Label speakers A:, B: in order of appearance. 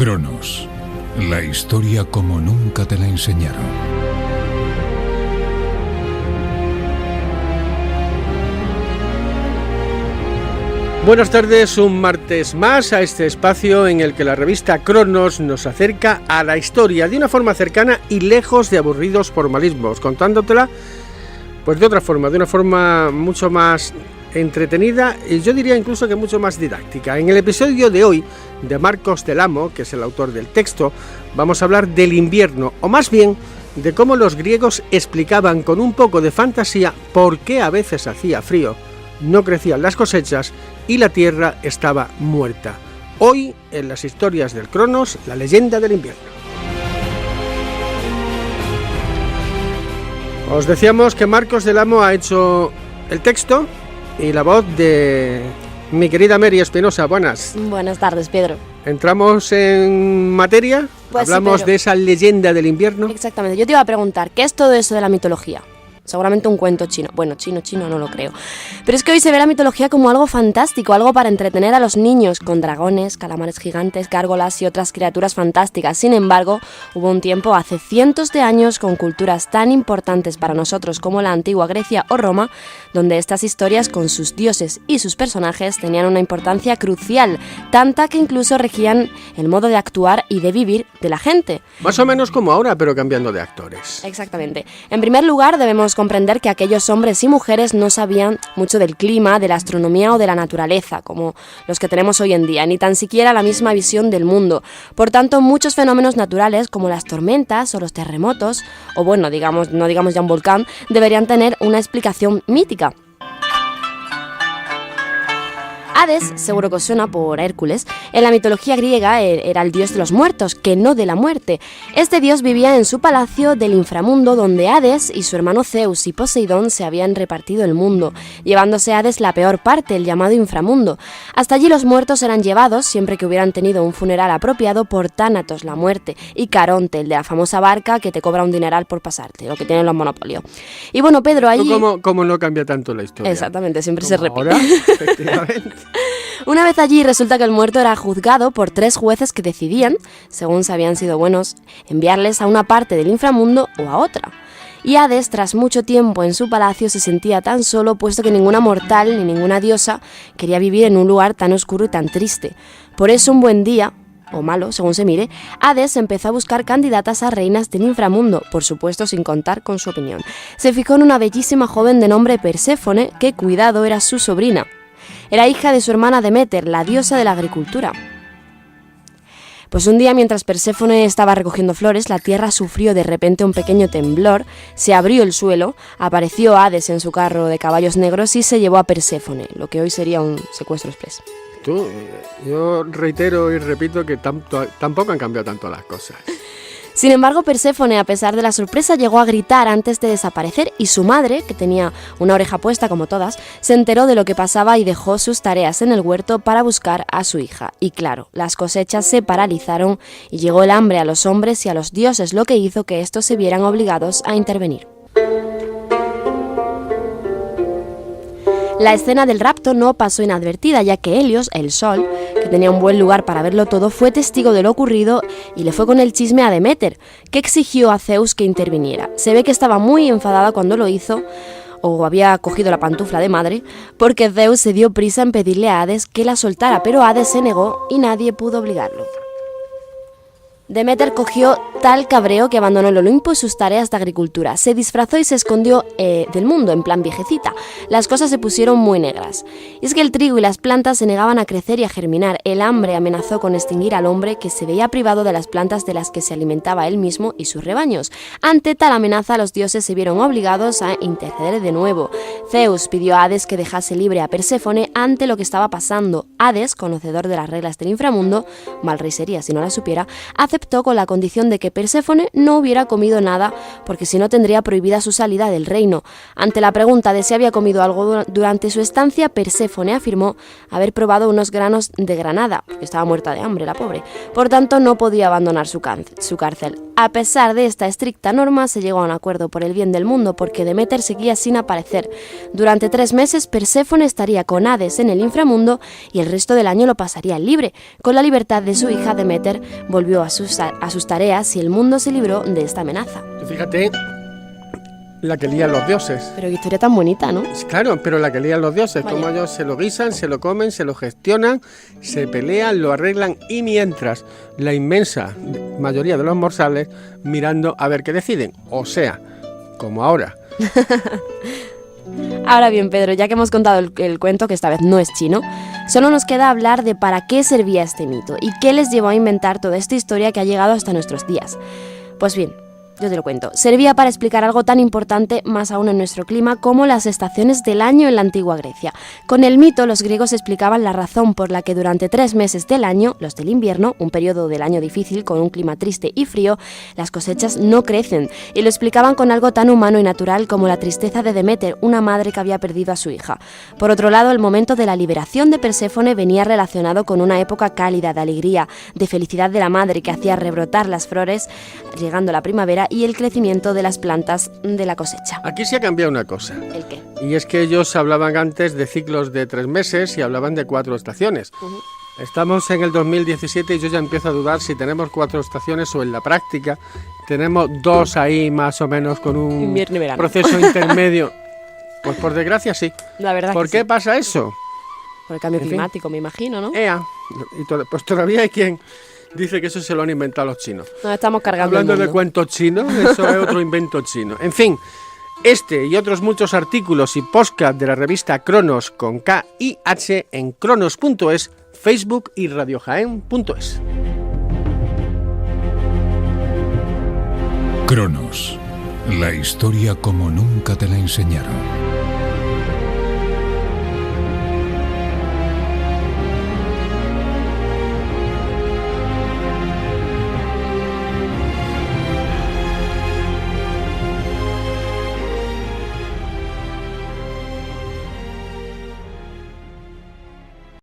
A: Cronos, la historia como nunca te la enseñaron.
B: Buenas tardes, un martes más a este espacio en el que la revista Cronos nos acerca a la historia de una forma cercana y lejos de aburridos formalismos, contándotela pues de otra forma, de una forma mucho más entretenida y yo diría incluso que mucho más didáctica. En el episodio de hoy de Marcos del Amo, que es el autor del texto, vamos a hablar del invierno, o más bien de cómo los griegos explicaban con un poco de fantasía por qué a veces hacía frío, no crecían las cosechas y la tierra estaba muerta. Hoy, en las historias del Cronos, la leyenda del invierno. Os decíamos que Marcos del Amo ha hecho el texto y la voz de mi querida Mary Espinosa. Buenas.
C: Buenas tardes, Pedro.
B: ¿Entramos en materia?
C: Pues
B: ¿Hablamos
C: sí,
B: de esa leyenda del invierno?
C: Exactamente. Yo te iba a preguntar, ¿qué es todo eso de la mitología? Seguramente un cuento chino. Bueno, chino no lo creo. Pero es que hoy se ve la mitología como algo fantástico, algo para entretener a los niños, con dragones, calamares gigantes, gárgolas y otras criaturas fantásticas. Sin embargo, hubo un tiempo, hace cientos de años, con culturas tan importantes para nosotros como la antigua Grecia o Roma, donde estas historias con sus dioses y sus personajes tenían una importancia crucial, tanta que incluso regían el modo de actuar y de vivir de la gente.
B: Más o menos como ahora, pero cambiando de actores.
C: Exactamente. En primer lugar, debemos comprender que aquellos hombres y mujeres no sabían mucho del clima, de la astronomía o de la naturaleza, como los que tenemos hoy en día, ni tan siquiera la misma visión del mundo. Por tanto, muchos fenómenos naturales, como las tormentas o los terremotos, o bueno, no digamos ya un volcán, deberían tener una explicación mítica. Hades, seguro que os suena por Hércules, en la mitología griega era el dios de los muertos, que no de la muerte. Este dios vivía en su palacio del inframundo, donde Hades y su hermano Zeus y Poseidón se habían repartido el mundo, llevándose a Hades la peor parte, el llamado inframundo. Hasta allí los muertos eran llevados, siempre que hubieran tenido un funeral apropiado, por Tánatos, la muerte, y Caronte, el de la famosa barca que te cobra un dineral por pasarte, lo que tienen los monopolios. Y bueno, Pedro, allí...
B: ¿Cómo no cambia tanto la historia?
C: Exactamente, siempre se repite.
B: Ahora, efectivamente.
C: Una vez allí, resulta que el muerto era juzgado por 3 jueces que decidían, según si habían sido buenos, enviarles a una parte del inframundo o a otra. Y Hades, tras mucho tiempo en su palacio, se sentía tan solo, puesto que ninguna mortal ni ninguna diosa quería vivir en un lugar tan oscuro y tan triste. Por eso, un buen día, o malo, según se mire, Hades empezó a buscar candidatas a reinas del inframundo, por supuesto sin contar con su opinión. Se fijó en una bellísima joven de nombre Perséfone, que, cuidado, era su sobrina. Era hija de su hermana Deméter, la diosa de la agricultura. Pues un día, mientras Perséfone estaba recogiendo flores, la tierra sufrió de repente un pequeño temblor, se abrió el suelo, apareció Hades en su carro de caballos negros y se llevó a Perséfone, lo que hoy sería un secuestro exprés.
B: Yo reitero y repito que tampoco han cambiado tanto las cosas.
C: Sin embargo, Perséfone, a pesar de la sorpresa, llegó a gritar antes de desaparecer y su madre, que tenía una oreja puesta como todas, se enteró de lo que pasaba y dejó sus tareas en el huerto para buscar a su hija. Y claro, las cosechas se paralizaron y llegó el hambre a los hombres y a los dioses, lo que hizo que estos se vieran obligados a intervenir. La escena del rapto no pasó inadvertida, ya que Helios, el sol, que tenía un buen lugar para verlo todo, fue testigo de lo ocurrido y le fue con el chisme a Deméter, que exigió a Zeus que interviniera. Se ve que estaba muy enfadada cuando lo hizo, o había cogido la pantufla de madre, porque Zeus se dio prisa en pedirle a Hades que la soltara, pero Hades se negó y nadie pudo obligarlo. Deméter cogió tal cabreo que abandonó el Olimpo y sus tareas de agricultura. Se disfrazó y se escondió del mundo, en plan viejecita. Las cosas se pusieron muy negras. Y es que el trigo y las plantas se negaban a crecer y a germinar. El hambre amenazó con extinguir al hombre, que se veía privado de las plantas de las que se alimentaba él mismo y sus rebaños. Ante tal amenaza, los dioses se vieron obligados a interceder de nuevo. Zeus pidió a Hades que dejase libre a Perséfone ante lo que estaba pasando. Hades, conocedor de las reglas del inframundo, mal rey sería si no las supiera, aceptó con la condición de que Perséfone no hubiera comido nada, porque si no tendría prohibida su salida del reino. Ante la pregunta de si había comido algo durante su estancia, Perséfone afirmó haber probado unos granos de granada, porque estaba muerta de hambre la pobre. Por tanto, no podía abandonar su cárcel. A pesar de esta estricta norma, se llegó a un acuerdo por el bien del mundo, porque Deméter seguía sin aparecer. Durante 3 meses, Perséfone estaría con Hades en el inframundo y el resto del año lo pasaría libre. Con la libertad de su hija, Deméter volvió a sus tareas y el mundo se libró de esta amenaza.
B: Fíjate la que lían los dioses.
C: Pero qué historia tan bonita, ¿no?
B: Claro, pero la que lían los dioses,
C: Vaya.
B: como ellos se lo guisan, se lo comen, se lo gestionan, se pelean, lo arreglan, y mientras la inmensa mayoría de los mortales mirando a ver qué deciden, o sea, como ahora.
C: Ahora bien, Pedro, ya que hemos contado el cuento, que esta vez no es chino, solo nos queda hablar de para qué servía este mito y qué les llevó a inventar toda esta historia que ha llegado hasta nuestros días. Pues bien, yo te lo cuento. Servía para explicar algo tan importante, más aún en nuestro clima, como las estaciones del año en la antigua Grecia. Con el mito, los griegos explicaban la razón por la que durante 3 meses del año, los del invierno, un periodo del año difícil con un clima triste y frío, las cosechas no crecen, y lo explicaban con algo tan humano y natural como la tristeza de Deméter, una madre que había perdido a su hija. Por otro lado, el momento de la liberación de Perséfone venía relacionado con una época cálida de alegría, de felicidad de la madre que hacía rebrotar las flores, llegando la primavera, y el crecimiento de las plantas de la cosecha.
B: Aquí se ha cambiado una cosa,
C: ¿El qué?
B: y es que ellos hablaban antes de ciclos de 3 meses y hablaban de 4 estaciones. Estamos en el 2017 y yo ya empiezo a dudar si tenemos 4 estaciones o en la práctica tenemos 2 ahí más o menos con un
C: Invierno y verano.
B: proceso intermedio. Pues por desgracia sí.
C: La verdad
B: ¿Por
C: que
B: qué
C: sí.
B: pasa eso?
C: Por el cambio
B: En fin.
C: climático, me imagino, ¿no?
B: Pues todavía hay quien dice que eso se lo han inventado los chinos.
C: Nos estamos cargando
B: Hablando
C: el
B: de
C: mundo.
B: cuentos chinos, eso es otro invento chino. En fin, este y otros muchos artículos y podcast de la revista Cronos con K y H en cronos.es, Facebook y radiojaén.es.
A: Cronos, la historia como nunca te la enseñaron.